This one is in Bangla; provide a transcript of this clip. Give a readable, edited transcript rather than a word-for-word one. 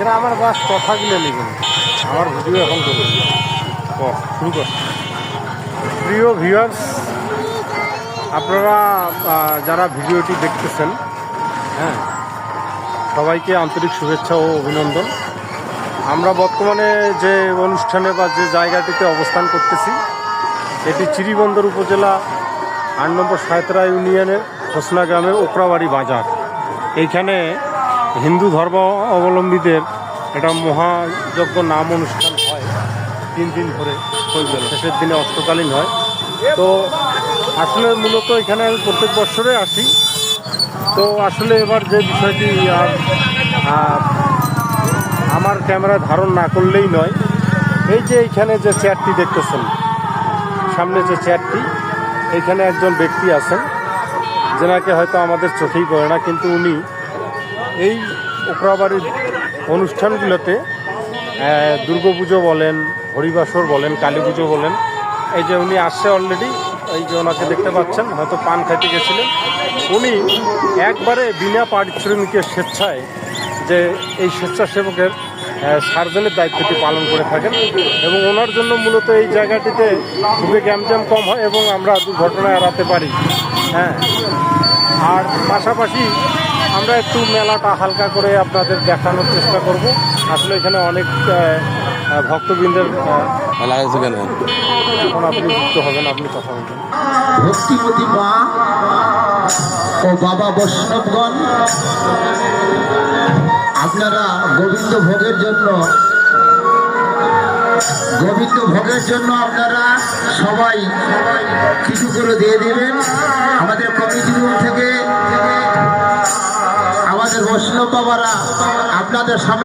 এখানে আমার বাস কথা গিলে নেবেন, আমার ভিডিও এখন করবেন। শুরু কর। প্রিয় ভিউয়ার্স, আপনারা যারা ভিডিওটি দেখতেছেন, হ্যাঁ, সবাইকে আন্তরিক শুভেচ্ছা ও অভিনন্দন। আমরা বর্তমানে যে অনুষ্ঠানে বা যে জায়গাটিতে অবস্থান করতেছি, এটি চিরিবন্দর উপজেলা 8 নম্বর সাঁতরা ইউনিয়নের হোসনা গ্রামের ওকরাবাড়ি বাজার। এইখানে হিন্দু ধর্ম অবলম্বীদের একটা মহাযজ্ঞ নাম অনুষ্ঠান হয় 3 দিন ধরে, শেষের দিনে অষ্টকালীন হয়। তো আসলে মূলত এখানে আমি প্রত্যেক বছরে আসি। তো আসলে এবার যে বিষয়টি আমার ক্যামেরায় ধারণ না করলেই নয়, এই যে এইখানে যে চেয়ারটি দেখতেছেন, সামনে যে চেয়ারটি, এইখানে একজন ব্যক্তি আছেন যেনাকে হয়তো আমাদের চোখেই পড়ে না, কিন্তু উনি এই ওকরাবাড়ির অনুষ্ঠানগুলোতে দুর্গাপুজো বলেন, হরিবাসর বলেন, কালী পুজো বলেন, এই যে উনি আসছে অলরেডি, এই যে ওনাকে দেখতে পাচ্ছেন, হয়তো পান খাইতে গেছিলেন। উনি একবারে বিনা পারিশ্রমিকের স্বেচ্ছায় যে এই স্বেচ্ছাসেবকের সার্জনের দায়িত্বটি পালন করে থাকেন, এবং ওনার জন্য মূলত এই জায়গাটিতে খুবই গ্যামজ্যাম কম হয় এবং আমরা দুর্ঘটনা এড়াতে পারি। হ্যাঁ, আর পাশাপাশি আমরা একটু মেলাটা হালকা করে আপনাদের দেখানোর চেষ্টা করব। আসলে এখানে অনেক ভক্তবৃন্দের এখন আপনি যুক্ত হবেন, আপনি কথা বলবেন। ভক্তিমতী মা ও বাবা বৈষ্ণবগণ, আপনারা গোবিন্দ ভোগের জন্য আপনারা সবাই কিছু করে দিয়ে দেবেন। আমাদের কমিটি রুম থেকে আমাদের বৈষ্ণব বাবারা আপনাদের সামনে